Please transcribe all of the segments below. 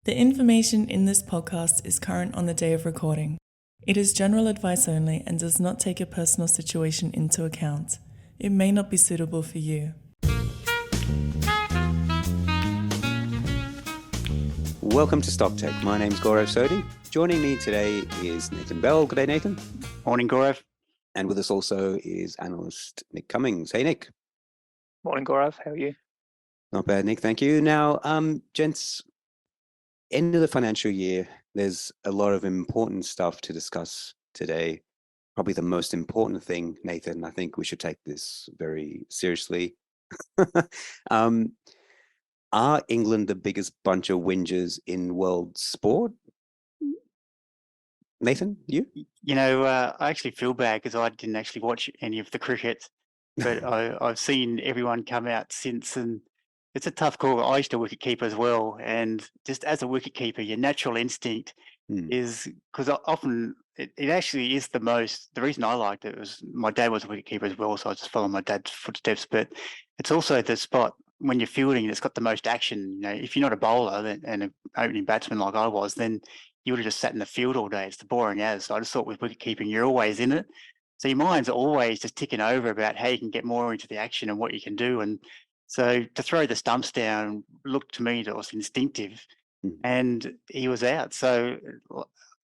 The information in this podcast is current on the day of recording. It is general advice only and does not take your personal situation into account. It may not be suitable for you. Welcome to Stock Tech. My name's Gaurav Sodhi. Joining me today is Nathan Bell. Good day, Nathan. Morning, Gaurav. And with us also is analyst Nick Cummings. Hey, Nick. Morning, Gaurav. How are you? Not bad, Nick. Thank you. Now, gents, end of the financial year, there's a lot of important stuff to discuss today. Probably the most important thing, Nathan, I think we should take this very seriously. Are England the biggest bunch of whingers in world sport? Nathan, you? You know, I actually feel bad because I didn't actually watch any of the cricket, but I've seen everyone come out since, and it's a tough call. I used to wicketkeeper as well, and just as a wicketkeeper, your natural instinct is, because often it actually is the reason I liked it was my dad was a wicketkeeper as well, so I just followed my dad's footsteps, but it's also the spot when you're fielding that's got the most action. You know, if you're not a bowler and an opening batsman like I was, then you would have just sat in the field all day. It's the boring as. So I just thought with wicketkeeping, you're always in it. So your mind's always just ticking over about how you can get more into the action and what you can do. And so to throw the stumps down looked to me that was instinctive, and he was out. So,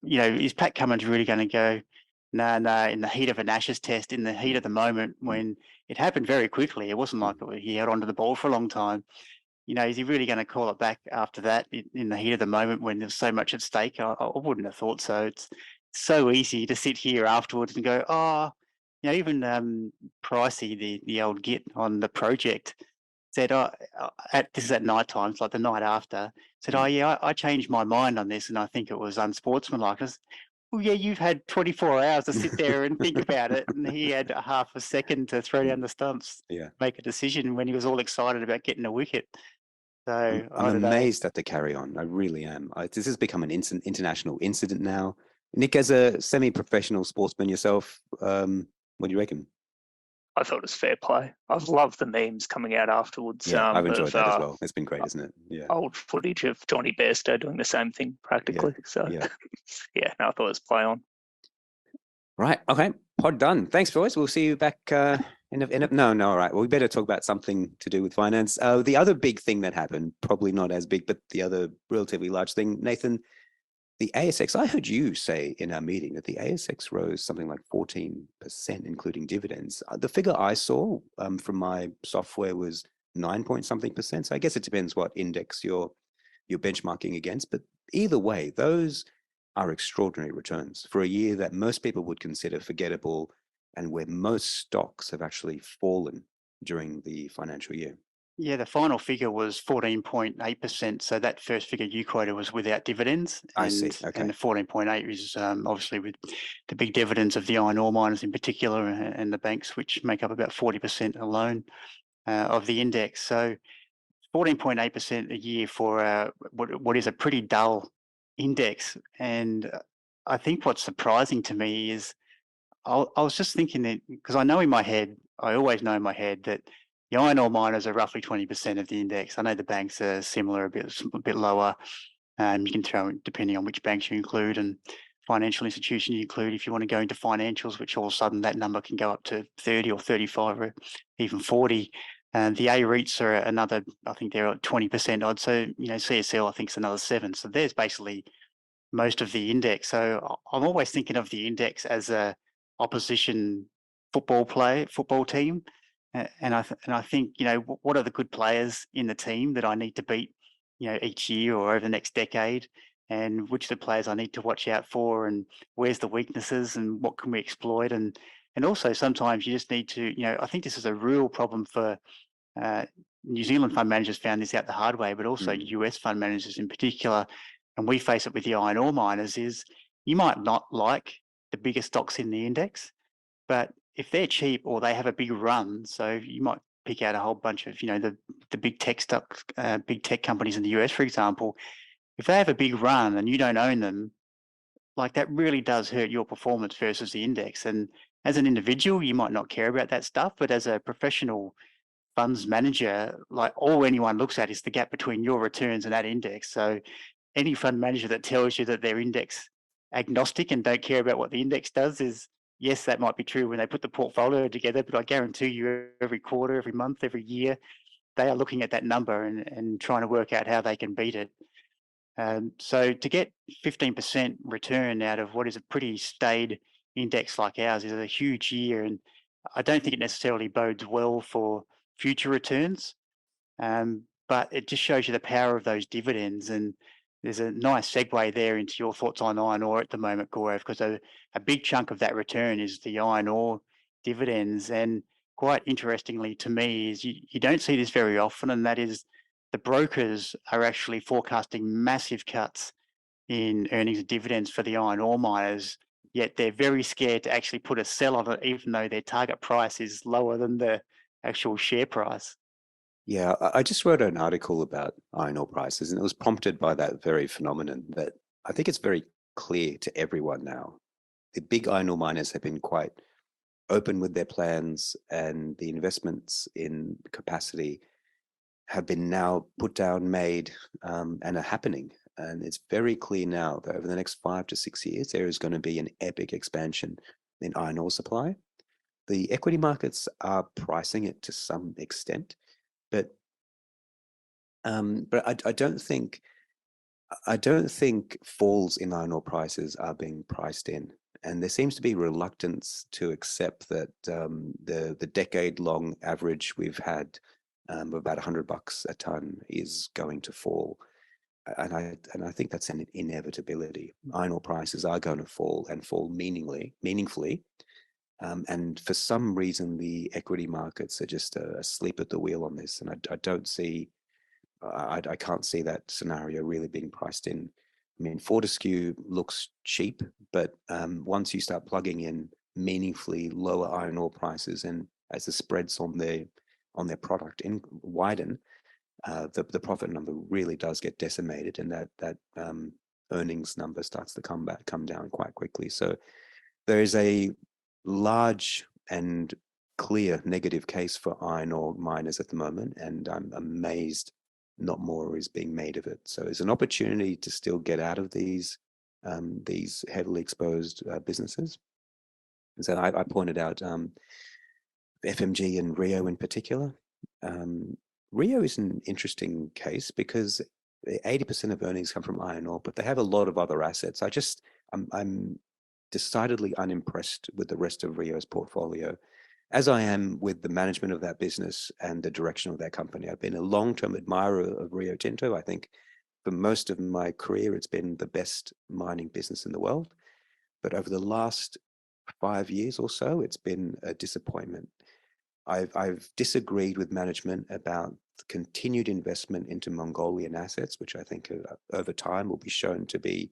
you know, is Pat Cummins really going to go, no, in the heat of an Ashes test, in the heat of the moment when it happened very quickly? It wasn't like he held onto the ball for a long time. You know, is he really going to call it back after that in the heat of the moment when there's so much at stake? I wouldn't have thought so. It's so easy to sit here afterwards and go, oh, you know, even Pricey, the old git on the project, said, this is at night time, it's like the night after, said, oh, yeah, I changed my mind on this and I think it was unsportsmanlike. I was, well, yeah, you've had 24 hours to sit there and think about it. And he had a half a second to throw down the stumps, make a decision when he was all excited about getting a wicket. So I'm amazed at the carry on. I really am. This has become an international incident now. Nick, as a semi-professional sportsman yourself, what do you reckon? I thought it was fair play. I've loved the memes coming out afterwards. Yeah, I've enjoyed that as well. It's been great, isn't it? Yeah. Old footage of Johnny Bairstow doing the same thing practically. So, I thought it was play on. Right. Okay. Pod done. Thanks, boys. We'll see you back. All right. Well, we better talk about something to do with finance. The other big thing that happened, probably not as big, but the other relatively large thing, Nathan, the ASX, I heard you say in our meeting that the ASX rose something like 14%, including dividends. The figure I saw from my software was 9 point something percent. So I guess it depends what index you're benchmarking against. But either way, those are extraordinary returns for a year that most people would consider forgettable and where most stocks have actually fallen during the financial year. Yeah, the final figure was 14.8%. So that first figure you quoted was without dividends. I see. Okay. And the 14.8 is obviously with the big dividends of the iron ore miners in particular and the banks, which make up about 40% alone of the index. So 14.8% a year for what is a pretty dull index. And I think what's surprising to me is I was just thinking that, because I always know in my head that the iron ore miners are roughly 20% of the index. I know the banks are similar, a bit lower. You can throw in, depending on which banks you include and financial institution you include. If you want to go into financials, which all of a sudden that number can go up to 30 or 35 or even 40. And the A REITs are another, I think they're at 20% odd. So, you know, CSL, I think, is another 7. So there's basically most of the index. So I'm always thinking of the index as a opposition football team. And I think, you know, what are the good players in the team that I need to beat, you know, each year or over the next decade, and which are the players I need to watch out for, and where's the weaknesses and what can we exploit, and also sometimes you just need to, you know, I think this is a real problem for New Zealand fund managers found this out the hard way, but also US fund managers in particular, and we face it with the iron ore miners, is you might not like the biggest stocks in the index, but if they're cheap or they have a big run, so you might pick out a whole bunch of, you know, the big tech stocks, big tech companies in the US, for example, if they have a big run and you don't own them, like that really does hurt your performance versus the index. And as an individual, you might not care about that stuff, but as a professional funds manager, like all anyone looks at is the gap between your returns and that index. So any fund manager that tells you that they're index agnostic and don't care about what the index does is, yes, that might be true when they put the portfolio together, but I guarantee you every quarter, every month, every year, they are looking at that number and trying to work out how they can beat it. So to get 15% return out of what is a pretty staid index like ours is a huge year, and I don't think it necessarily bodes well for future returns. But it just shows you the power of those dividends, and there's a nice segue there into your thoughts on iron ore at the moment, Gaurav, because a big chunk of that return is the iron ore dividends. And quite interestingly to me is you don't see this very often, and that is the brokers are actually forecasting massive cuts in earnings and dividends for the iron ore miners, yet they're very scared to actually put a sell on it, even though their target price is lower than the actual share price. Yeah, I just wrote an article about iron ore prices, and it was prompted by that very phenomenon that I think it's very clear to everyone now. The big iron ore miners have been quite open with their plans, and the investments in capacity have been now put down, made, and are happening. And it's very clear now that over the next 5 to 6 years, there is going to be an epic expansion in iron ore supply. The equity markets are pricing it to some extent, but I don't think falls in iron ore prices are being priced in, and there seems to be reluctance to accept that the decade-long average we've had of about $100 a ton is going to fall, and I think that's an inevitability. Iron ore prices are going to fall and fall meaningfully. And for some reason, the equity markets are just asleep at the wheel on this, and I don't see. I can't see that scenario really being priced in. I mean, Fortescue looks cheap, but once you start plugging in meaningfully lower iron ore prices, and as the spreads on their product widen, the profit number really does get decimated, and that earnings number starts to come down quite quickly. So there is a large and clear negative case for iron ore miners at the moment, and I'm amazed not more is being made of it. So it's an opportunity to still get out of these heavily exposed businesses. So I pointed out FMG and Rio in particular. Rio is an interesting case because 80% of earnings come from iron ore, but they have a lot of other assets. I'm decidedly unimpressed with the rest of Rio's portfolio, as I am with the management of that business and the direction of that company. I've been a long-term admirer of Rio Tinto. I think for most of my career, it's been the best mining business in the world. But over the last 5 years or so, it's been a disappointment. I've disagreed with management about the continued investment into Mongolian assets, which I think over time will be shown to be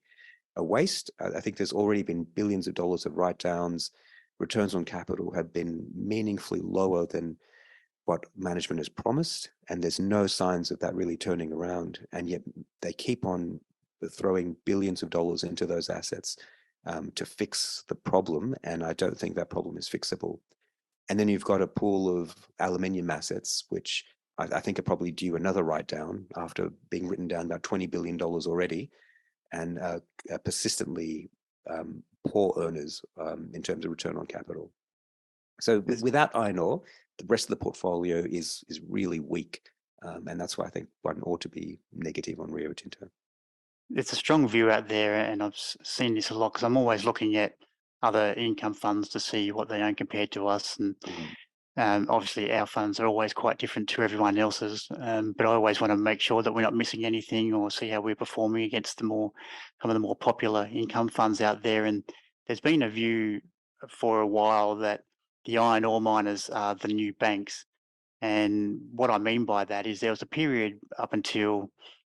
a waste. I think there's already been billions of dollars of write-downs. Returns on capital have been meaningfully lower than what management has promised, and there's no signs of that really turning around. And yet they keep on throwing billions of dollars into those assets to fix the problem, and I don't think that problem is fixable. And then you've got a pool of aluminium assets, which I think are probably due another write-down after being written down about $20 billion already, and persistently poor earners in terms of return on capital. So without iron ore, the rest of the portfolio is really weak, and that's why I think one ought to be negative on Rio Tinto. It's a strong view out there, and I've seen this a lot because I'm always looking at other income funds to see what they own compared to us. And obviously, our funds are always quite different to everyone else's, but I always want to make sure that we're not missing anything or see how we're performing against some of the more popular income funds out there. And there's been a view for a while that the iron ore miners are the new banks. And what I mean by that is there was a period up until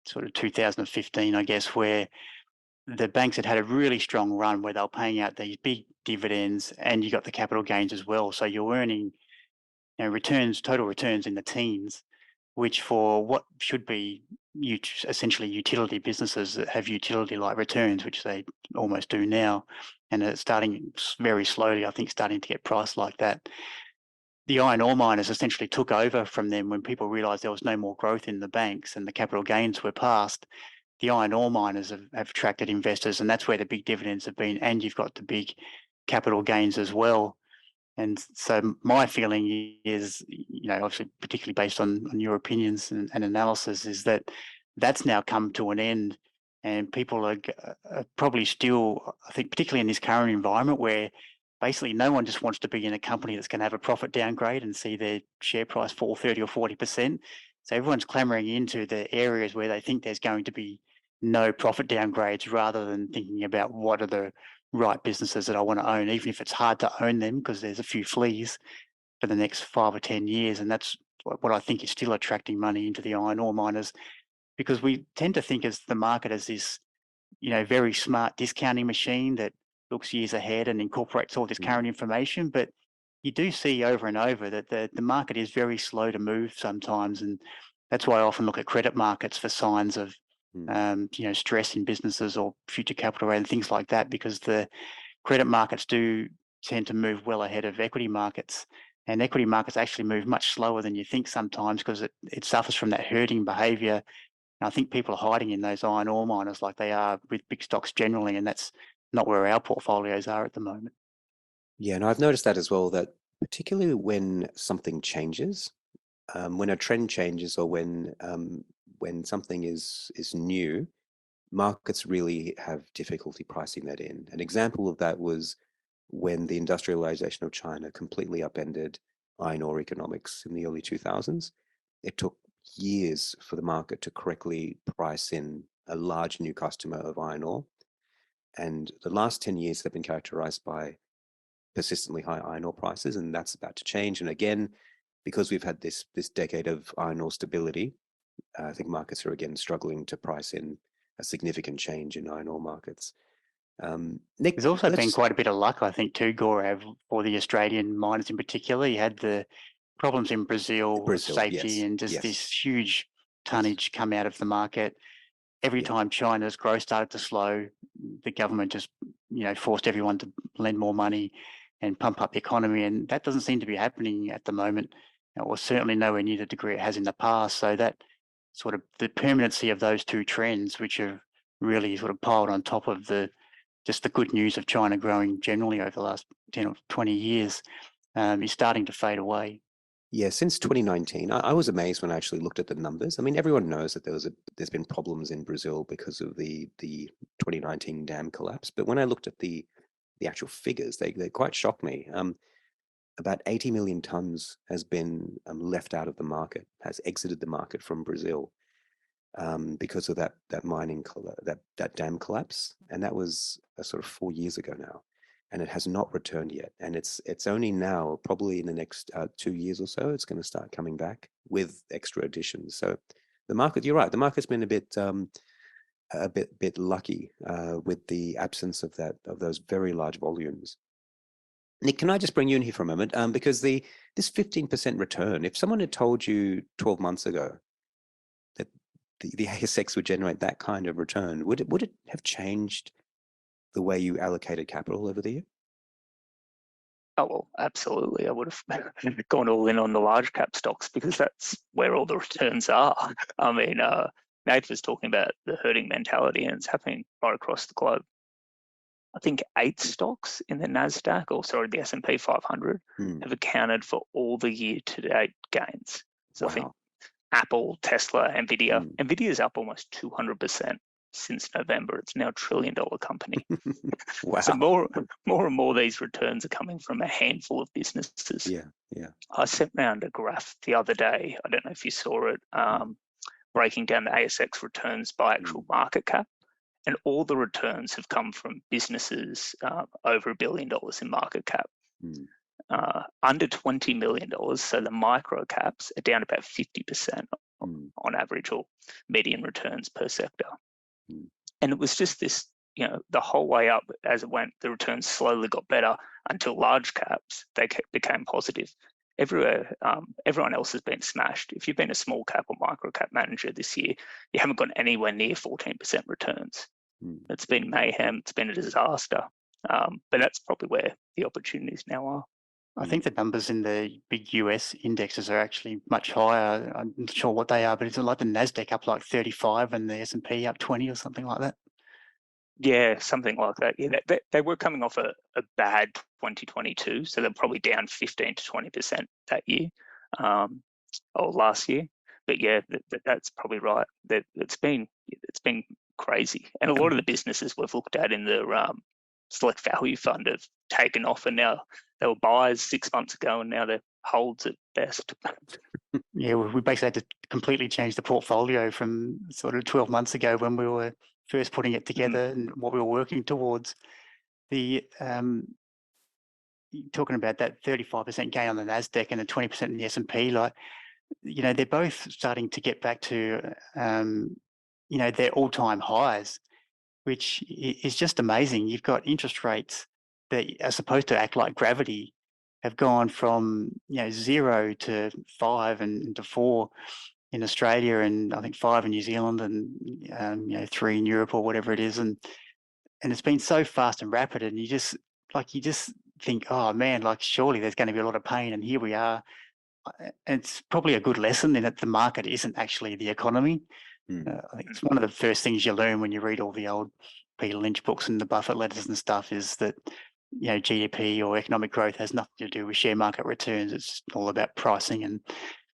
sort of 2015, I guess, where the banks had a really strong run where they were paying out these big dividends, and you got the capital gains as well. So you're earning total returns in the teens, which for what should be essentially utility businesses that have utility-like returns, which they almost do now, and it's starting very slowly, I think, starting to get priced like that. The iron ore miners essentially took over from them when people realised there was no more growth in the banks and the capital gains were passed. the iron ore miners have attracted investors, and that's where the big dividends have been. And you've got the big capital gains as well. And so my feeling is, obviously particularly based on your opinions and analysis, is that that's now come to an end, and people are probably still, I think, particularly in this current environment where basically no one just wants to be in a company that's going to have a profit downgrade and see their share price fall 30 or 40%. So everyone's clamoring into the areas where they think there's going to be no profit downgrades, rather than thinking about what are the right businesses that I want to own, even if it's hard to own them because there's a few fleas for the next 5 or 10 years. And that's what I think is still attracting money into the iron ore miners, because we tend to think as the market as this, very smart discounting machine that looks years ahead and incorporates all this current information. But you do see over and over that the market is very slow to move sometimes. And that's why I often look at credit markets for signs of stress in businesses or future capital raise and things like that, because the credit markets do tend to move well ahead of equity markets, and equity markets actually move much slower than you think sometimes, because it suffers from that herding behavior. And I think people are hiding in those iron ore miners like they are with big stocks generally, and that's not where our portfolios are at the moment. Yeah, and I've noticed that as well, that particularly when something changes, when a trend changes, or when something is new, markets really have difficulty pricing that in. An example of that was when the industrialization of China completely upended iron ore economics in the early 2000s. It took years for the market to correctly price in a large new customer of iron ore. And the last 10 years have been characterized by persistently high iron ore prices, and that's about to change. And again, because we've had this decade of iron ore stability, I think markets are again struggling to price in a significant change in iron ore markets. Nick, there's also been quite a bit of luck, I think, too, Gaurav, for the Australian miners in particular. You had the problems in Brazil with safety, yes, and just yes. this huge tonnage come out of the market. Every time China's growth started to slow, the government just, forced everyone to lend more money and pump up the economy. And that doesn't seem to be happening at the moment, or certainly nowhere near the degree it has in the past. So that sort of the permanency of those two trends, which have really sort of piled on top of just the good news of China growing generally over the last 10 or 20 years, is starting to fade away. Yeah, since 2019, I was amazed when I actually looked at the numbers. I mean, everyone knows that there's been problems in Brazil because of the 2019 dam collapse. But when I looked at the actual figures, they quite shocked me. About 80 million tons has been left out of the market, has exited the market from Brazil because of that that dam collapse, and that was sort of 4 years ago now. And it has not returned yet. And it's only now, probably in the next 2 years or so, it's going to start coming back with extra additions. So the market, you're right, the market's been a bit lucky with the absence of those very large volumes. Nick, can I just bring you in here for a moment? Because this 15% return, if someone had told you 12 months ago that the ASX would generate that kind of return, would it have changed the way you allocated capital over the year? Oh, well, absolutely. I would have gone all in on the large cap stocks, because that's where all the returns are. I mean, Nate was talking about the herding mentality, and it's happening right across the globe. I think 8 stocks in the NASDAQ, or sorry, the S&P 500, have accounted for all the year-to-date gains. So wow. I think Apple, Tesla, Nvidia. Nvidia's up almost 200% since November. It's now $1 trillion company. Wow. So more and more these returns are coming from a handful of businesses. Yeah. I sent around a graph the other day. I don't know if you saw it, breaking down the ASX returns by actual market cap. And all the returns have come from businesses over $1 billion in market cap. Under $20 million, so the micro caps are down about 50% on average, or median returns per sector. And it was just this, the whole way up as it went, the returns slowly got better until large caps, they became positive. Everywhere, everyone else has been smashed. If you've been a small cap or micro cap manager this year, you haven't got anywhere near 14% returns. It's been mayhem. It's been a disaster. But that's probably where the opportunities now are. I think the numbers in the big US indexes are actually much higher. I'm not sure what they are, but it's like the Nasdaq up like 35 and the S&P up 20 or something like that. Yeah, something like that. Yeah, they were coming off a bad 2022, so they're probably down 15 to 20% that year, or last year. But yeah, that's probably right. That it's been crazy, and a lot of the businesses we've looked at in the select value fund have taken off, and now they were buys 6 months ago, and now they're holds at best. Yeah, we basically had to completely change the portfolio from sort of 12 months ago when we were first putting it together and what we were working towards. The talking about that 35% gain on the Nasdaq and the 20% in the S&P, like, you know, they're both starting to get back to, you know, their all-time highs, which is just amazing. You've got interest rates that are supposed to act like gravity have gone from, you know, 0 to 5 and to 4 in Australia, and I think 5 in New Zealand, and you know, 3 in Europe or whatever it is, and it's been so fast and rapid, and you just think, oh man, like surely there's going to be a lot of pain, and here we are. It's probably a good lesson in that the market isn't actually the economy. I think it's one of the first things you learn when you read all the old Peter Lynch books and the Buffett letters and stuff, is that, you know, GDP or economic growth has nothing to do with share market returns. It's all about pricing and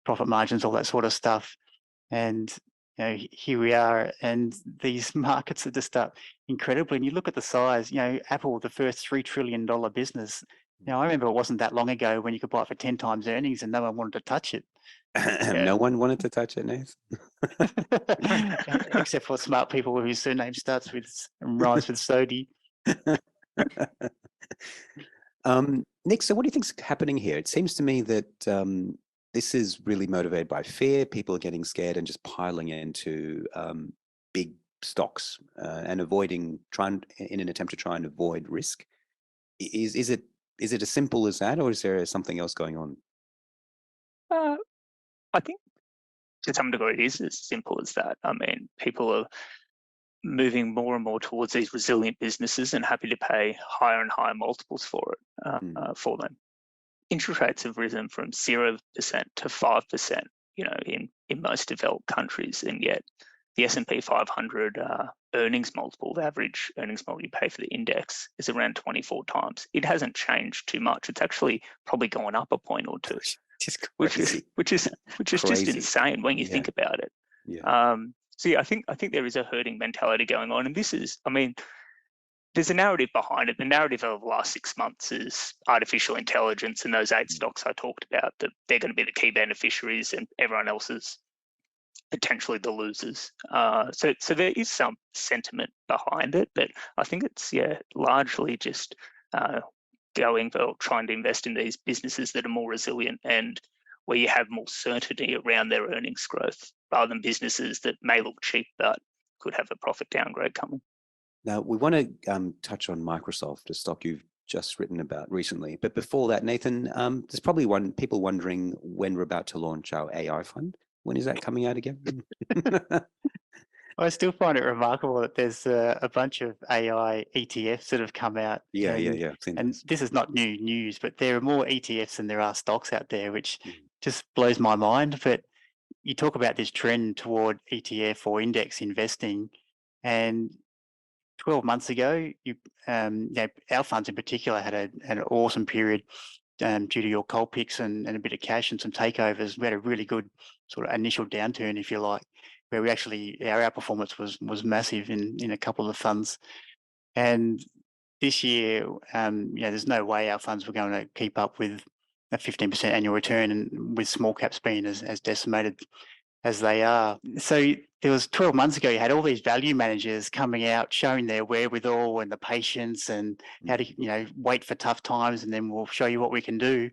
profit margins, all that sort of stuff. And you know, here we are, and these markets are just up incredibly. And you look at the size, you know, Apple, the first $3 trillion business. You know, I remember it wasn't that long ago when you could buy it for 10 times earnings and no one wanted to touch it. No one wanted to touch it, Nathan. Except for smart people whose surname starts with and rhymes with Sodi. Nick, so what do you think's happening here? It seems to me that this is really motivated by fear. People are getting scared and just piling into big stocks and in an attempt to try and avoid risk. Is it as simple as that, or is there something else going on? I think to some degree it is as simple as that. I mean, people are moving more and more towards these resilient businesses and happy to pay higher and higher multiples for it, for them. Interest rates have risen from 0% to 5%, you know, in most developed countries, and yet the S&P 500 earnings multiple, the average earnings multiple you pay for the index, is around 24 times. It hasn't changed too much. It's actually probably gone up a point or two, which is just insane when you think about it. Yeah. So yeah, I think there is a herding mentality going on, and this is, I mean, there's a narrative behind it. The narrative of the last 6 months is artificial intelligence and those 8 stocks I talked about, that they're going to be the key beneficiaries and everyone else is potentially the losers. So there is some sentiment behind it, but I think it's largely just trying to invest in these businesses that are more resilient and where you have more certainty around their earnings growth, rather than businesses that may look cheap but could have a profit downgrade coming. Now, we want to touch on Microsoft, a stock you've just written about recently. But before that, Nathan, there's probably people wondering when we're about to launch our AI fund. When is that coming out again? I still find it remarkable that there's a bunch of AI ETFs that have come out. Yeah. And this is not new news, but there are more ETFs than there are stocks out there, which just blows my mind. But you talk about this trend toward ETF or index investing, and 12 months ago, our funds in particular had an awesome period due to your coal picks and a bit of cash and some takeovers. We had a really good sort of initial downturn, if you like, where we actually, our outperformance was massive in a couple of the funds. And this year, there's no way our funds were going to keep up with a 15% annual return, and with small caps being as decimated as they are. So there was 12 months ago, you had all these value managers coming out, showing their wherewithal and the patience and how to, wait for tough times, and then we'll show you what we can do.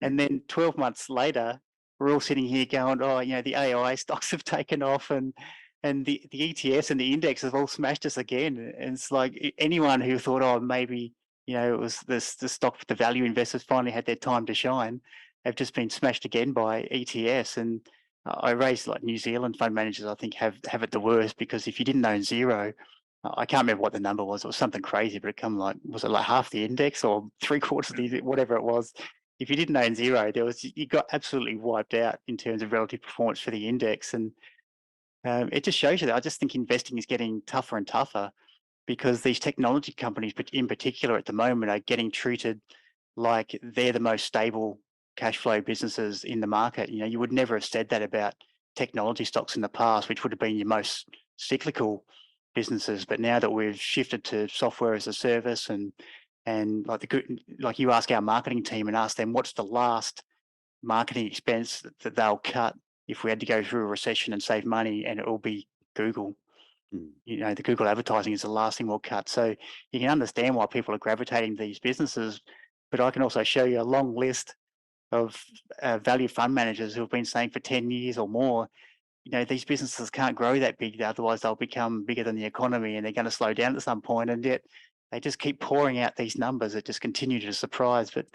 And then 12 months later, we're all sitting here going, the AI stocks have taken off, and the ETFs and the index have all smashed us again. And it's like anyone who thought, maybe, it was the stock, the value investors finally had their time to shine, have just been smashed again by ETFs. And I raised like New Zealand fund managers, I think, have it the worst, because if you didn't own Xero, I can't remember what the number was. It was something crazy, but was it like half the index or 3/4 of the, whatever it was? if you didn't own Xero, you got absolutely wiped out in terms of relative performance for the index. And it just shows you that I just think investing is getting tougher and tougher, because these technology companies, but in particular at the moment, are getting treated like they're the most stable cash flow businesses in the market. You know, you would never have said that about technology stocks in the past, which would have been your most cyclical businesses. But now that we've shifted to software as a service, and like you ask our marketing team and ask them what's the last marketing expense that they'll cut if we had to go through a recession and save money, and it will be Google. You know, the Google advertising is the last thing we'll cut. So you can understand why people are gravitating to these businesses. But I can also show you a long list of value fund managers who have been saying for 10 years or more, you know, these businesses can't grow that big, otherwise they'll become bigger than the economy and they're going to slow down at some point. And yet they just keep pouring out these numbers that just continue to surprise. But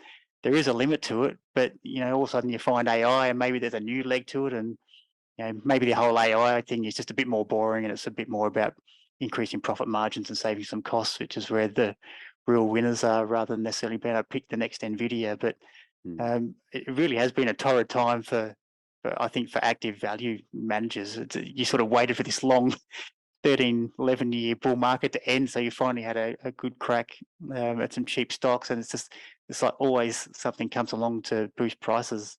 there is a limit to it. But, you know, all of a sudden you find AI and maybe there's a new leg to it. And you know, maybe the whole AI thing is just a bit more boring, and it's a bit more about increasing profit margins and saving some costs, which is where the real winners are, rather than necessarily being able to pick the next Nvidia. But it really has been a torrid time for I think, for active value managers. You sort of waited for this long 13, 11-year bull market to end, so you finally had a good crack at some cheap stocks, and it's like always something comes along to boost prices.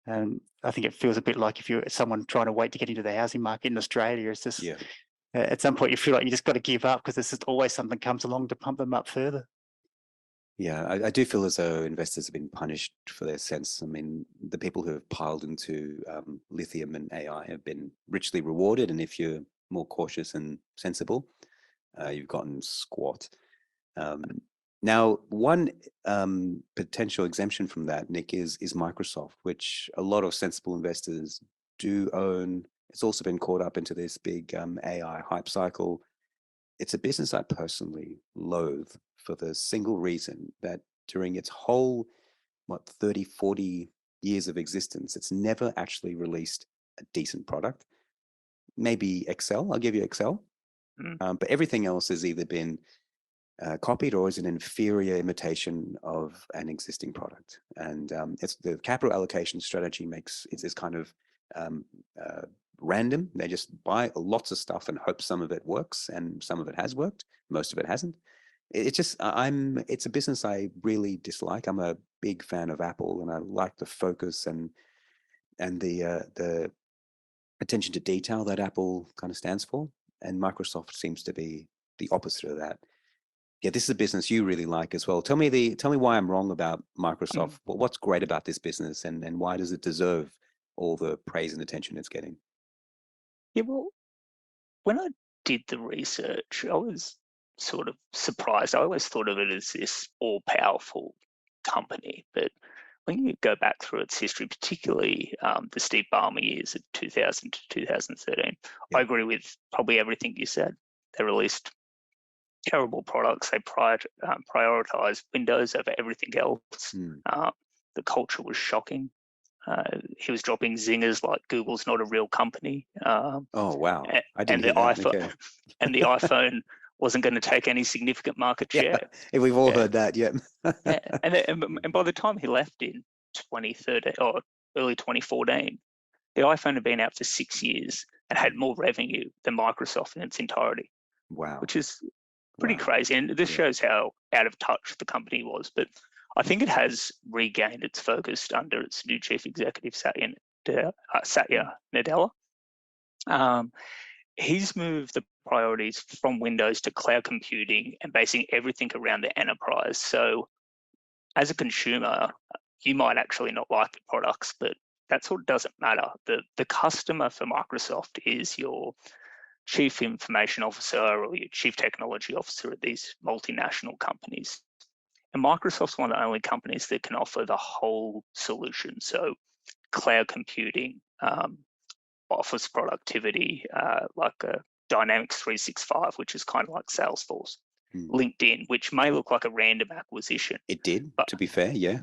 I think it feels a bit like if you're someone trying to wait to get into the housing market in Australia, it's just at some point you feel like you just got to give up, because there's just always something comes along to pump them up further. Yeah, I do feel as though investors have been punished for their sense. I mean, the people who have piled into lithium and AI have been richly rewarded, and if you're more cautious and sensible, you've gotten squat. Now, one potential exemption from that, Nick, is Microsoft, which a lot of sensible investors do own. It's also been caught up into this big AI hype cycle. It's a business I personally loathe for the single reason that during its whole, 30, 40 years of existence, it's never actually released a decent product. Maybe Excel, I'll give you Excel. But everything else has either been copied or is an inferior imitation of an existing product. And it's the capital allocation strategy it's kind of random. They just buy lots of stuff and hope some of it works, and some of it has worked, most of it hasn't. It's just it's a business I really dislike. I'm a big fan of Apple, and I like the focus and the attention to detail that Apple kind of stands for, and Microsoft seems to be the opposite of that. Yeah, this is a business you really like as well. Tell me why I'm wrong about Microsoft. What's great about this business, and why does it deserve all the praise and attention it's getting? Yeah, well, when I did the research, I was sort of surprised. I always thought of it as this all-powerful company, but when you go back through its history, particularly the Steve Ballmer years of 2000 to 2013, I agree with probably everything you said. They released terrible products. They prioritized Windows over everything else. The culture was shocking. He was dropping zingers like Google's not a real company. Oh wow! I didn't hear that. iPhone, okay. And the iPhone wasn't going to take any significant market share. Yeah, we've all heard that. Yeah. and by the time he left in 2013 or early 2014, the iPhone had been out for 6 years and had more revenue than Microsoft in its entirety. Wow. Which is pretty crazy. And this shows how out of touch the company was. But I think it has regained its focus under its new chief executive, Satya Nadella. He's moved the priorities from Windows to cloud computing and basing everything around the enterprise. So as a consumer, you might actually not like the products, but that sort of doesn't matter. The customer for Microsoft is your chief information officer or your chief technology officer at these multinational companies. And Microsoft's one of the only companies that can offer the whole solution. So cloud computing, office productivity, like Dynamics 365, which is kind of like Salesforce, LinkedIn, which may look like a random acquisition. It did, but, to be fair, yeah.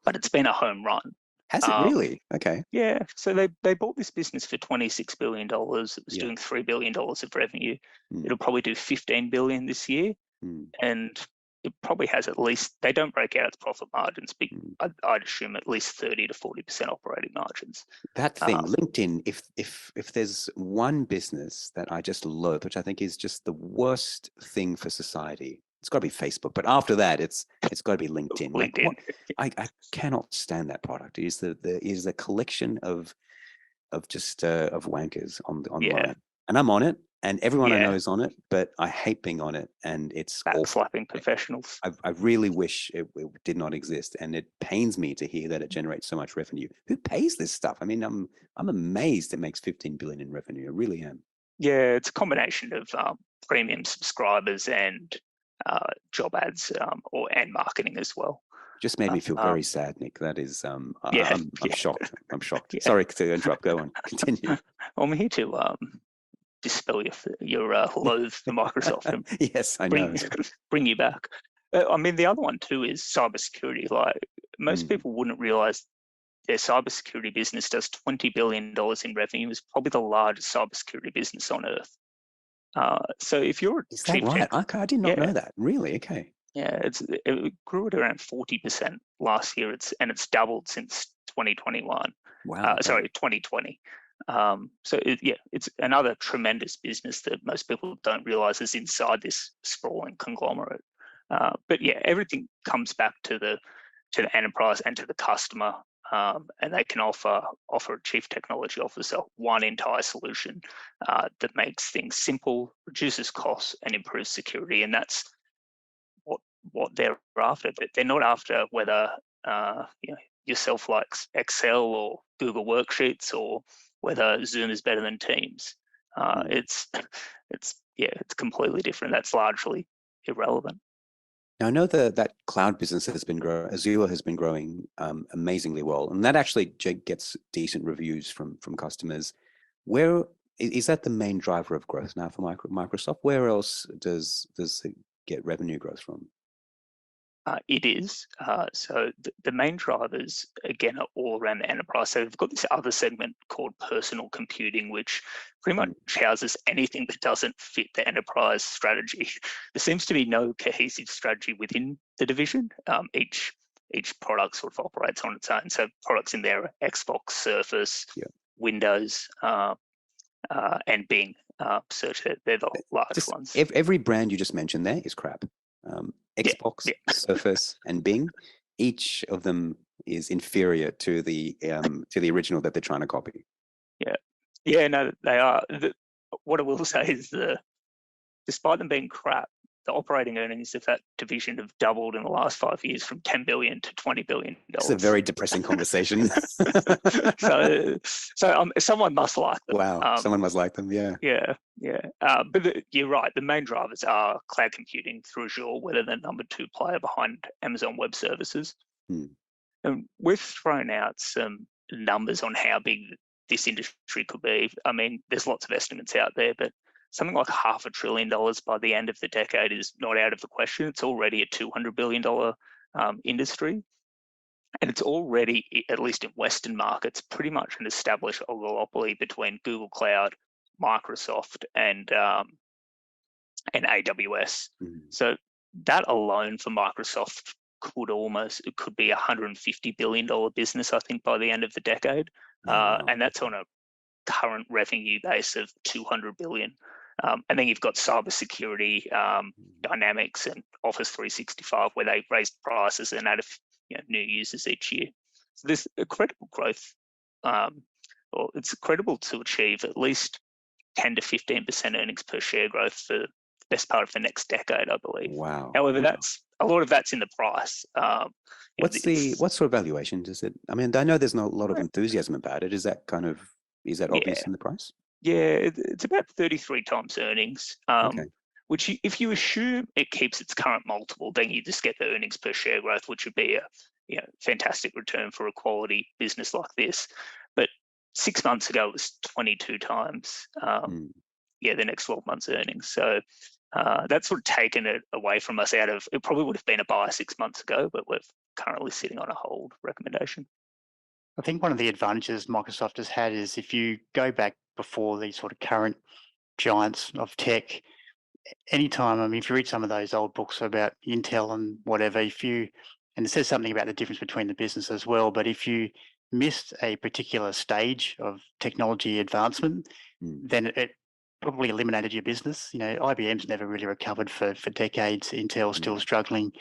But it's been a home run. Has it really? Okay. Yeah. So they bought this business for $26 billion. It was doing $3 billion of revenue. It'll probably do $15 billion this year. And it probably has at least, they don't break out its profit margins, but Mm. I'd assume at least 30 to 40% operating margins. That thing, LinkedIn, if there's one business that I just loathe, which I think is just the worst thing for society, it's got to be Facebook. But after that, it's got to be LinkedIn. Like, LinkedIn. I cannot stand that product. It is the collection of just of wankers online, Yeah. and I'm on it, and everyone I Yeah. know is on it, but I hate being on it, and it's awful. Backslapping professionals. I really wish it did not exist, and it pains me to hear that it generates so much revenue. Who pays this stuff? I mean, I'm amazed it makes 15 billion in revenue. I really am. Yeah, it's a combination of premium subscribers and job ads and marketing as well. Just made me feel very sad, Nick. That is, Yeah, I'm shocked. I'm shocked. Yeah. Sorry to interrupt. Go on. Continue. I'm here to dispel your loathe for Microsoft and Yes, I know. bring you back. I mean, the other one too is cybersecurity. Like most people wouldn't realize their cybersecurity business does $20 billion in revenue. Is probably the largest cybersecurity business on earth. So if you're Is that right? I did not know that. Really? Okay. Yeah, it grew at around 40% last year. It's doubled since 2021. Wow. Okay. Sorry, 2020. So it's another tremendous business that most people don't realize is inside this sprawling conglomerate. But yeah, everything comes back to the enterprise and to the customer, and they can offer a chief technology officer one entire solution that makes things simple, reduces costs, and improves security. And that's what they're after. But they're not after whether yourself likes Excel or Google Worksheets or whether Zoom is better than Teams. It's completely different. That's largely irrelevant. Now, I know that cloud business has been growing. Azure has been growing amazingly well, and that actually gets decent reviews from customers. Where is that the main driver of growth now for Microsoft? Where else does it get revenue growth from? It is. So the main drivers, again, are all around the enterprise. So we've got this other segment called personal computing, which pretty much houses anything that doesn't fit the enterprise strategy. There seems to be no cohesive strategy within the division. Each product sort of operates on its own. So products in there are Xbox, Surface, Windows, and Bing. Search, they're the large ones. Every brand you just mentioned there is crap. Xbox, Surface, and Bing, each of them is inferior to the original that they're trying to copy. No, they are. What I will say is despite them being crap, the operating earnings of that division have doubled in the last 5 years from $10 billion to $20 billion. It's a very depressing conversation. so someone must like them. Wow, someone must like them. Yeah. But you're right. The main drivers are cloud computing through Azure, where they're the number 2 player behind Amazon Web Services. And we've thrown out some numbers on how big this industry could be. I mean, there's lots of estimates out there, but something like $500 billion by the end of the decade is not out of the question. It's already a $200 billion industry. And it's already, at least in Western markets, pretty much an established oligopoly between Google Cloud, Microsoft, and AWS. So that alone for Microsoft could be a $150 billion business, I think, by the end of the decade. And that's on a current revenue base of 200 billion. And then you've got cybersecurity, Dynamics, and Office 365, where they raised prices and added new users each year. So there's a credible growth, or it's credible to achieve at least 10 to 15% earnings per share growth for the best part of the next decade, I believe. Wow. However, that's a lot of that's in the price. What sort of valuation does it? I mean, I know there's not a lot of enthusiasm about it. Is that obvious in the price? Yeah, it's about 33 times earnings. Which, if you assume it keeps its current multiple, then you just get the earnings per share growth, which would be a fantastic return for a quality business like this. But 6 months ago, it was 22 times the next 12 months earnings. So that's sort of taken it away from us out of, it probably would have been a buy 6 months ago, but we're currently sitting on a hold recommendation. I think one of the advantages Microsoft has had is if you go back before these sort of current giants of tech, anytime, I mean, if you read some of those old books about Intel and whatever, and it says something about the difference between the business as well, but if you missed a particular stage of technology advancement, then it probably eliminated your business. IBM's never really recovered for decades. Intel's still struggling.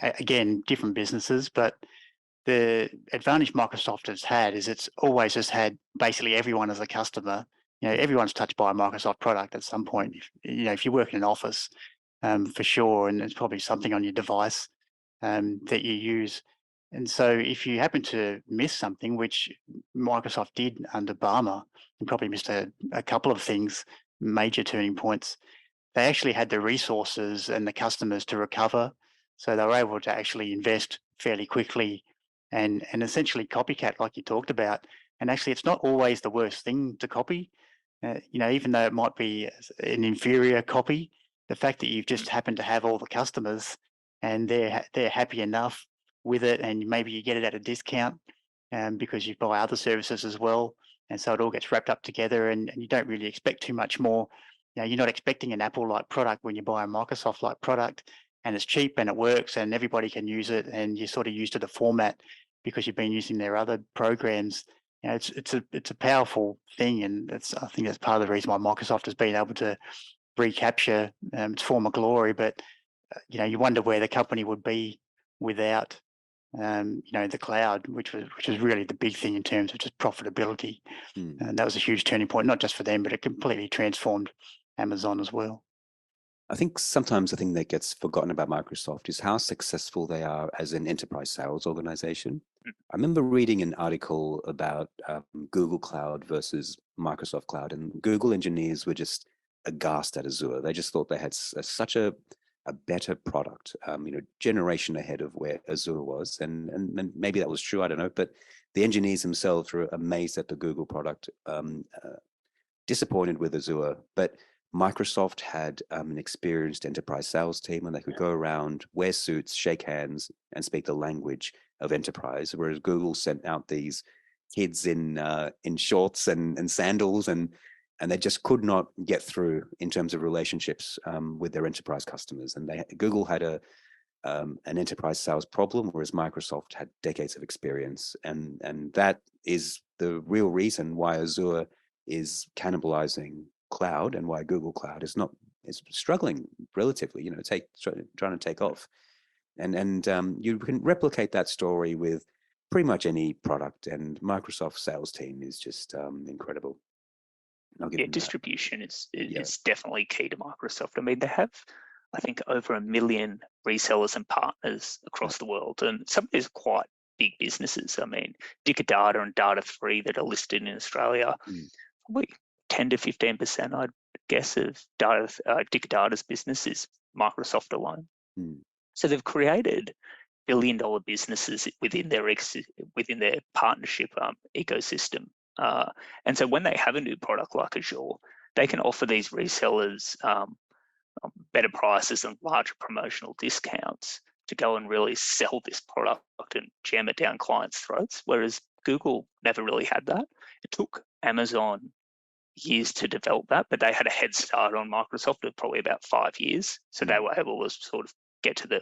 Again, different businesses, but the advantage Microsoft has had is it's always just had basically everyone as a customer. Everyone's touched by a Microsoft product at some point. If you work in an office, for sure, and there's probably something on your device that you use. And so if you happen to miss something, which Microsoft did under Barmer, and probably missed a couple of things, major turning points, they actually had the resources and the customers to recover. So they were able to actually invest fairly quickly and essentially copycat like you talked about. And actually, it's not always the worst thing to copy. Even though it might be an inferior copy, the fact that you've just happened to have all the customers and they're happy enough with it, and maybe you get it at a discount because you buy other services as well, and so it all gets wrapped up together, and you don't really expect too much more. You're not expecting an Apple-like product when you buy a Microsoft-like product, and it's cheap and it works and everybody can use it, and you're sort of used to the format because you've been using their other programs. It's a powerful thing, and I think that's part of the reason why Microsoft has been able to recapture its former glory. But you wonder where the company would be without the cloud, which was really the big thing in terms of just profitability. And that was a huge turning point, not just for them, but it completely transformed Amazon as well. I think sometimes the thing that gets forgotten about Microsoft is how successful they are as an enterprise sales organization. I remember reading an article about Google Cloud versus Microsoft Cloud, and Google engineers were just aghast at Azure. They just thought they had such a better product, generation ahead of where Azure was. And maybe that was true, I don't know, but the engineers themselves were amazed at the Google product, disappointed with Azure. But Microsoft had an experienced enterprise sales team, and they could go around, wear suits, shake hands, and speak the language of enterprise. Whereas Google sent out these kids in shorts and sandals, and they just could not get through in terms of relationships with their enterprise customers. And Google had an enterprise sales problem, whereas Microsoft had decades of experience, and that is the real reason why Azure is cannibalizing cloud and why Google Cloud is struggling relatively, trying to take off. And you can replicate that story with pretty much any product, and Microsoft sales team is just incredible. Distribution is definitely key to Microsoft. I mean, they have, I think, over 1 million resellers and partners across the world, and some of these are quite big businesses. I mean, Dicker Data and Data3 that are listed in Australia, probably 10 to 15%, I'd guess, of Dicker Data's business is Microsoft alone. So they've created billion-dollar businesses within their partnership ecosystem. And so when they have a new product like Azure, they can offer these resellers better prices and larger promotional discounts to go and really sell this product and jam it down clients' throats, whereas Google never really had that. It took Amazon years to develop that, but they had a head start on Microsoft of probably about 5 years. So they were able to sort of get to the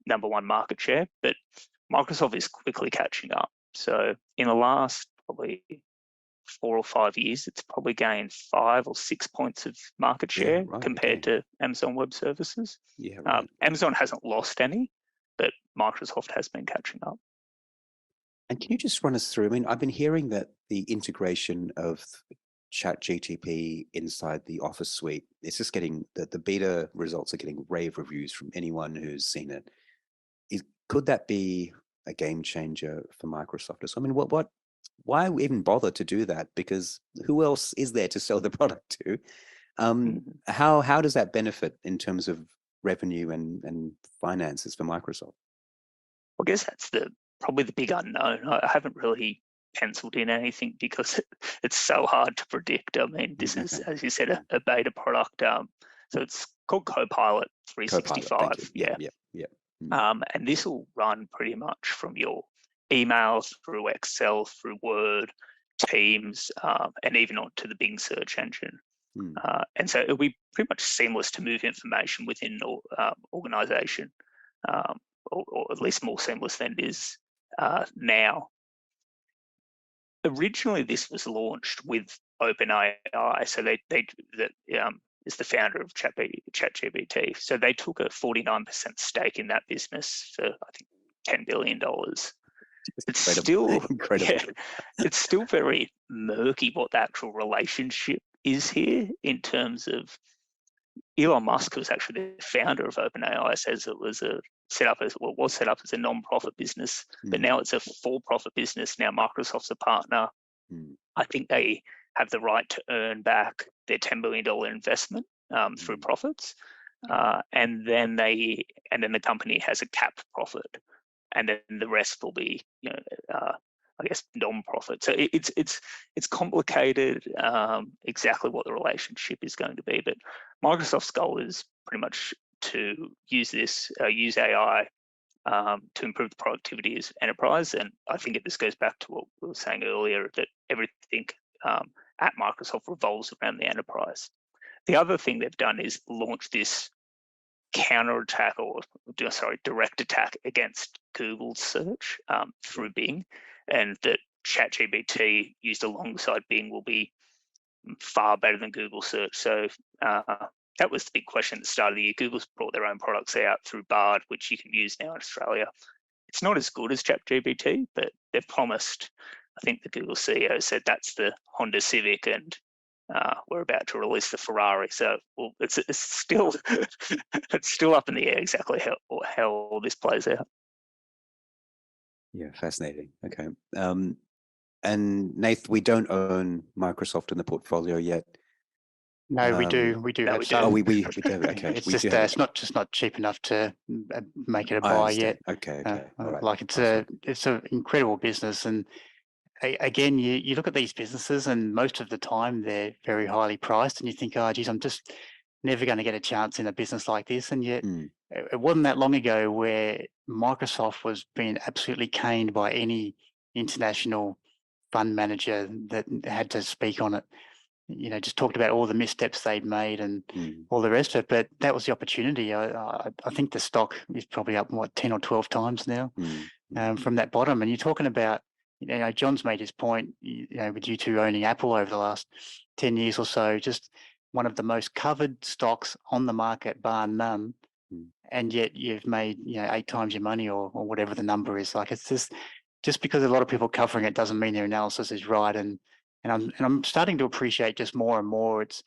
number one market share, but Microsoft is quickly catching up. So in the last probably 4 or 5 years, it's probably gained 5 or 6 points of market share compared to Amazon Web Services. Amazon hasn't lost any, but Microsoft has been catching up. And can you just run us through, I mean, I've been hearing that the integration of ChatGPT inside the Office suite, it's just getting, the beta results are getting rave reviews from anyone who's seen it. Could that be a game changer for Microsoft? So, I mean, why even bother to do that? Because who else is there to sell the product to? How does that benefit in terms of revenue and finances for Microsoft? I guess that's probably the big unknown. I haven't really penciled in anything because it's so hard to predict. I mean, this is, as you said, a beta product. So it's called Copilot 365. And this will run pretty much from your emails through Excel, through Word, Teams, and even onto the Bing search engine. And so it'll be pretty much seamless to move information within an organization, or at least more seamless than it is now. Originally, this was launched with OpenAI, so that is the founder of ChatGPT. So they took a 49% stake in that business for, I think, $10 billion. It's still incredible. Yeah, it's still very murky what the actual relationship is here in terms of Elon Musk, who was actually the founder of OpenAI, says it was set up as a non-profit business, but now it's a for-profit business. Now Microsoft's a partner. I think they have the right to earn back their $10 billion investment through profits, and then the company has a capped profit, and then the rest will be, I guess, non-profit. So it's complicated exactly what the relationship is going to be. But Microsoft's goal is pretty much to use AI to improve the productivity of enterprise. And I think this goes back to what we were saying earlier, that everything at Microsoft revolves around the enterprise. The other thing they've done is launch this direct attack against Google's search through Bing, and that ChatGPT used alongside Bing will be far better than Google search. So that was the big question at the start of the year. Google's brought their own products out through Bard, which you can use now in Australia. It's not as good as ChatGPT, but they've promised. I think the Google CEO said that's the Honda Civic, and we're about to release the Ferrari. So it's still it's still up in the air exactly how all this plays out. Yeah, fascinating. Okay. And Nath, we don't own Microsoft in the portfolio yet. No, we do. We do have some. Oh, we do. Okay. It's just it's not cheap enough to make it a buy yet. Okay. All right. Like it's an incredible business, and again, you look at these businesses, and most of the time they're very highly priced, and you think, oh, geez, I'm just never going to get a chance in a business like this. And yet, it wasn't that long ago where Microsoft was being absolutely caned by any international fund manager that had to speak on it. Just talked about all the missteps they'd made and all the rest of it. But that was the opportunity. I think the stock is probably up 10 or 12 times now from that bottom. And you're talking about, John's made his point, with you two owning Apple over the last 10 years or so, just one of the most covered stocks on the market, bar none. And yet you've made 8 times your money or whatever the number is. Like, it's just because a lot of people covering it doesn't mean their analysis is right. And I'm starting to appreciate just more and more. It's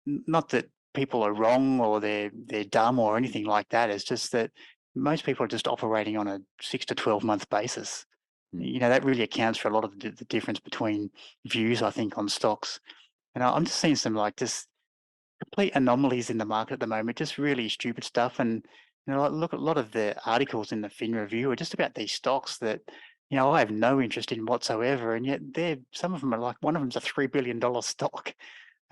not that people are wrong or they're dumb or anything like that. It's just that most people are just operating on a 6 to 12 month basis. That really accounts for a lot of the difference between views, I think, on stocks. And I'm just seeing some just complete anomalies in the market at the moment, just really stupid stuff. And look at a lot of the articles in the Fin Review are just about these stocks that I have no interest in whatsoever, and yet some of them are like, one of them's a $3 billion stock.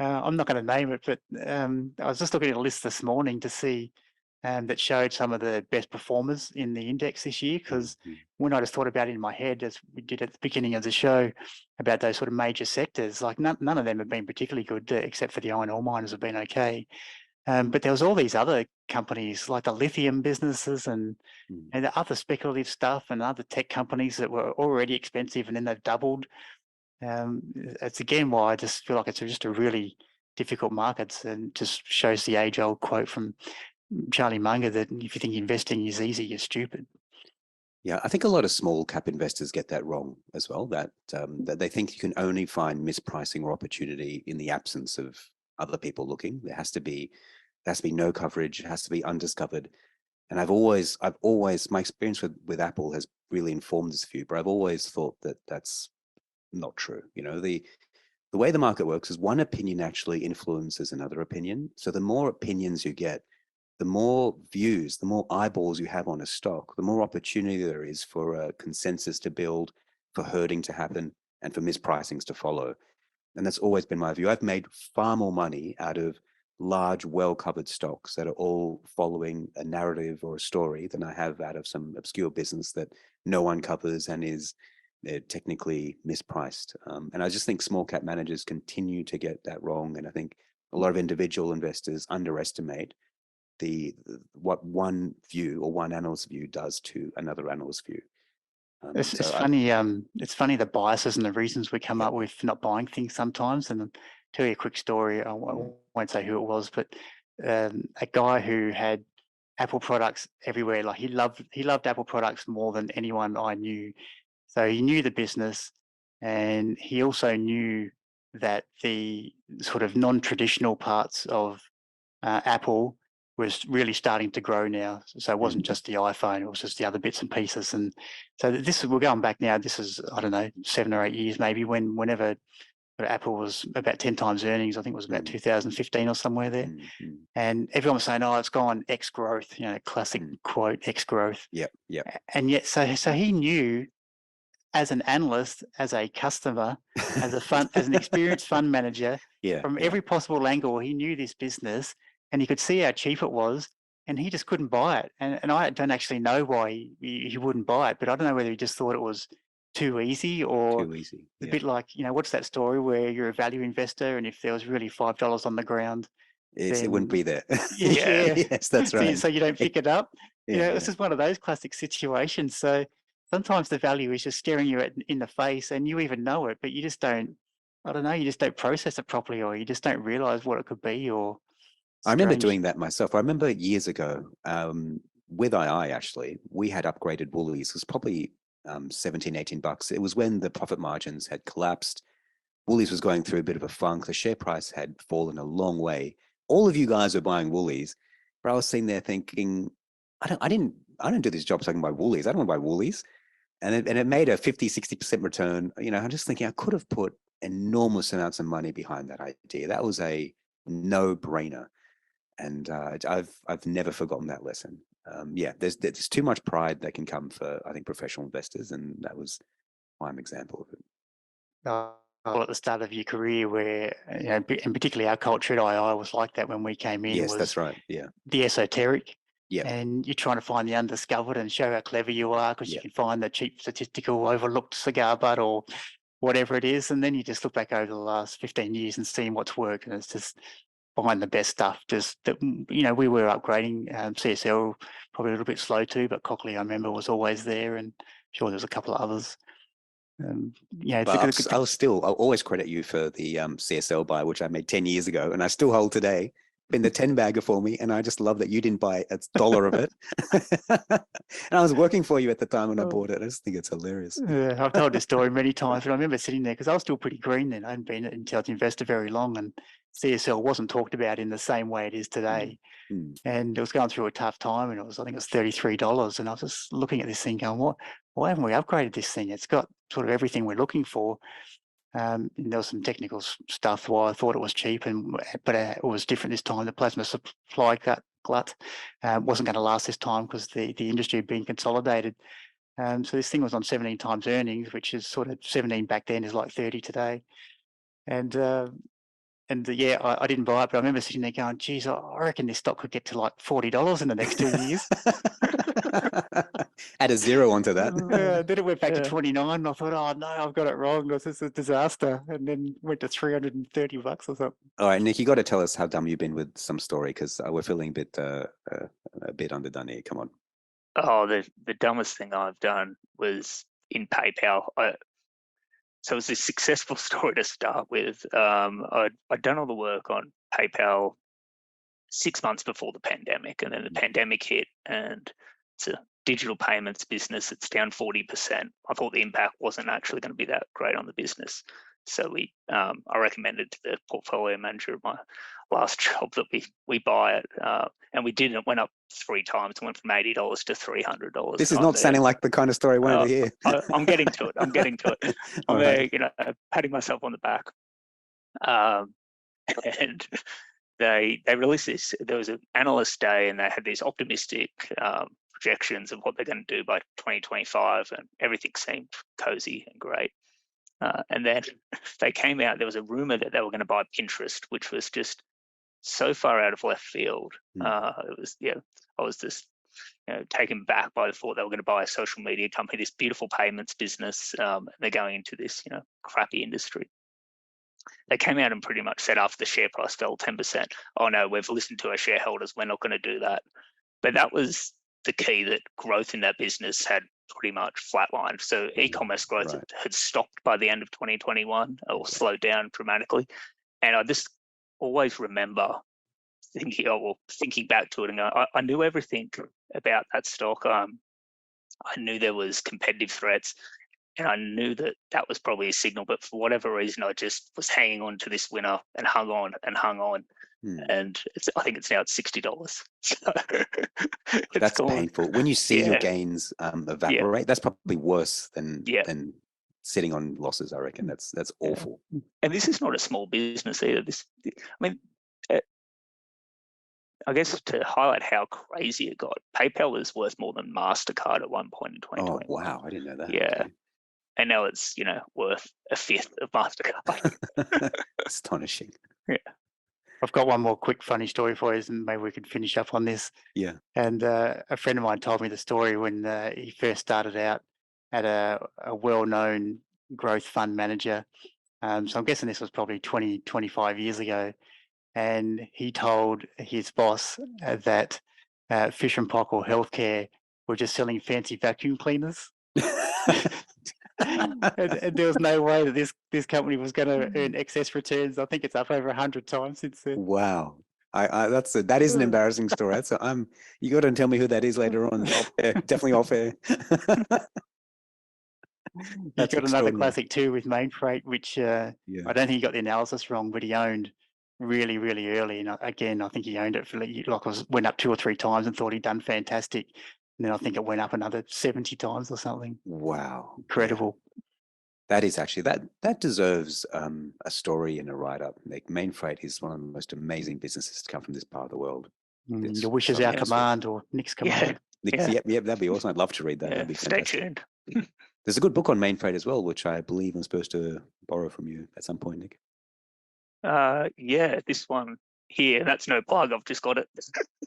I'm not going to name it, but I was just looking at a list this morning to see that showed some of the best performers in the index this year, because when I just thought about it in my head, as we did at the beginning of the show, about those sort of major sectors, like none of them have been particularly good, except for the iron ore miners have been okay. But there was all these other companies like the lithium businesses and the other speculative stuff and other tech companies that were already expensive and then they've doubled. It's again why I just feel like it's just a really difficult market, and just shows the age-old quote from Charlie Munger that if you think investing is easy, you're stupid. Yeah, I think a lot of small cap investors get that wrong as well, that they think you can only find mispricing or opportunity in the absence of other people looking. There has to be no coverage. It has to be undiscovered. And I've always my experience with Apple has really informed this view, but I've always thought that that's not true. The way the market works is one opinion actually influences another opinion. So the more opinions you get, the more views, the more eyeballs you have on a stock, the more opportunity there is for a consensus to build, for herding to happen, and for mispricings to follow. And that's always been my view. I've made far more money out of large, well-covered stocks that are all following a narrative or a story than I have out of some obscure business that no one covers and is technically mispriced. And I just think small cap managers continue to get that wrong. And I think a lot of individual investors underestimate what one view or one analyst's view does to another analyst's view. It's funny. It's funny the biases and the reasons we come up with not buying things sometimes. And I'll tell you a quick story. I won't say who it was, but a guy who had Apple products everywhere. Like he loved Apple products more than anyone I knew. So he knew the business, and he also knew that the sort of non-traditional parts of Apple was really starting to grow now. So it wasn't just the iPhone, it was just the other bits and pieces. And so we're going back now, this is, I don't know, 7 or 8 years maybe, whenever Apple was about 10 times earnings. I think it was about 2015 or somewhere there. And everyone was saying, oh, it's gone X growth, classic quote, X growth. Yeah. And yet, so he knew, as an analyst, as a customer, as an experienced fund manager, from every possible angle, he knew this business, and he could see how cheap it was, and he just couldn't buy it. And I don't actually know why he wouldn't buy it, but I don't know whether he just thought it was too easy, or a bit like, what's that story where you're a value investor, and if there was really $5 on the ground, it wouldn't be there. Yes, that's right. So you don't pick it up. It's just one of those classic situations. So sometimes the value is just staring you in the face, and you even know it, but you just don't, I don't know, you just don't process it properly, or you just don't realize what it could be. Or I remember doing that myself. I remember years ago with II, actually, we had upgraded Woolies. It was probably $17-18. It was when the profit margins had collapsed. Woolies was going through a bit of a funk. The share price had fallen a long way. All of you guys were buying Woolies, but I was sitting there thinking, I don't do this job so I can buy Woolies. I don't want to buy Woolies. And it made a 50-60% return. I'm just thinking I could have put enormous amounts of money behind that idea. That was a no-brainer. And I've never forgotten that lesson. There's too much pride that can come for, I think, professional investors, and that was prime example of it. At the start of your career, where and particularly our culture at II was like that when we came in. Yes, that's right. Yeah, the esoteric. Yeah, and you're trying to find the undiscovered and show how clever you are, because you can find the cheap statistical overlooked cigar butt or whatever it is, and then you just look back over the last 15 years and seeing what's worked, and it's just find the best stuff. Just that, we were upgrading CSL, probably a little bit slow too, but Cochlear, I remember, was always there, and sure there's a couple of others. I'll always credit you for the CSL buy, which I made 10 years ago, and I still hold today. Been the 10 bagger for me, and I just love that you didn't buy $1 of it. And I was working for you at the time when I bought it. I just think it's hilarious. Yeah, I've told this story many times, but I remember sitting there because I was still pretty green then. I hadn't been an intelligent investor very long, and CSL wasn't talked about in the same way it is today. And it was going through a tough time, and I think it was $33, and I was just looking at this thing going, why haven't we upgraded this thing? It's got sort of everything we're looking for. And there was some technical stuff why I thought it was cheap, but it was different this time. The plasma supply glut wasn't going to last this time because the industry had been consolidated. So this thing was on 17 times earnings, which is sort of 17 back then is like 30 today. And I didn't buy it, but I remember sitting there going, geez, I reckon this stock could get to like $40 in the next 2 years. Add a zero onto that. Then it went back to 29, and I thought, oh no, I've got it wrong. This is a disaster. And then went to $330 or something. All right, Nick, you got to tell us how dumb you've been with some story, because we're feeling a bit underdone here. Come on. Oh, the dumbest thing I've done was in PayPal. So it was a successful story to start with. I'd done all the work on PayPal 6 months before the pandemic, and then the pandemic hit, and it's a digital payments business. It's down 40%. I thought the impact wasn't actually going to be that great on the business. So I recommended to the portfolio manager of my last job that we buy it, and we did. It went up 3 times. It went from $80 to $300. This is not sounding like the kind of story I wanted to hear. I'm getting to it. I'm there, patting myself on the back. And they released this. There was an analyst day, and they had these optimistic projections of what they're going to do by 2025, and everything seemed cozy and great. And then they came out, there was a rumor that they were going to buy Pinterest, which was just so far out of left field. It was, I was just taken back by the thought they were going to buy a social media company, this beautiful payments business, and they're going into this, crappy industry. they came out and pretty much said after the share price fell 10%, oh no, we've listened to our shareholders, we're not going to do that. But that was the key, that growth in that business had pretty much flatlined. So e-commerce growth had stopped by the end of 2021 or slowed down dramatically. And I just always remember thinking back to it and I knew everything about that stock. I knew there was competitive threats, and I knew that was probably a signal, but for whatever reason, I just was hanging on to this winner and hung on and hung on. And I think it's now at $60. So that's gone. Painful. When you see your gains evaporate, that's probably worse than sitting on losses. I reckon that's awful. And this is not a small business either. I guess to highlight how crazy it got, PayPal was worth more than MasterCard at one point in 2020. Oh wow, I didn't know that. Yeah. Okay. And now it's, worth a fifth of MasterCard. Astonishing. Yeah. I've got one more quick funny story for you, and maybe we could finish up on this. Yeah. And a friend of mine told me the story when he first started out at a well-known growth fund manager. So I'm guessing this was probably 20, 25 years ago. And he told his boss that Fish and Pockle Healthcare were just selling fancy vacuum cleaners. and there was no way that this company was going to earn excess returns. I think it's up over 100 times since then. Wow, that is an embarrassing story. So you got to tell me who that is later on. Definitely off air. He's got another classic too with Mainfreight, which I don't think he got the analysis wrong, but he owned really, really early. And again, I think he owned it for went up 2 or 3 times and thought he'd done fantastic. And then I think it went up another 70 times or something. Wow. Incredible. Yeah. That is actually, that deserves a story and a write-up. Like Mainfreight is one of the most amazing businesses to come from this part of the world. Your wish is our command, or Nick's command. Yep, that'd be awesome. I'd love to read that. That'd be fantastic. Stay tuned. There's a good book on Mainfreight as well, which I believe I'm supposed to borrow from you at some point, Nick. This one here, that's no plug, I've just got it.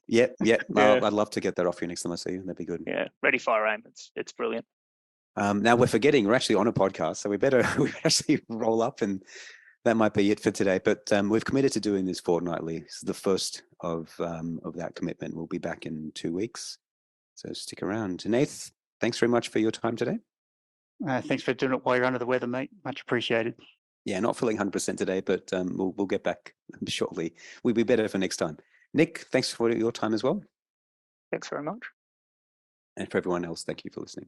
Yeah. I'd love to get that off you next time I see you. That'd be good. Yeah, Ready, Fire, Aim. It's brilliant. Now we're forgetting we're actually on a podcast, so we actually roll up, and that might be it for today. But we've committed to doing this fortnightly. This is the first of that commitment. We'll be back in 2 weeks, so stick around. Nath, thanks very much for your time today. Thanks for doing it while you're under the weather, mate. Much appreciated. Yeah, not feeling 100% today, but we'll get back shortly. We'll be better for next time. Nick, thanks for your time as well. Thanks very much. And for everyone else, thank you for listening.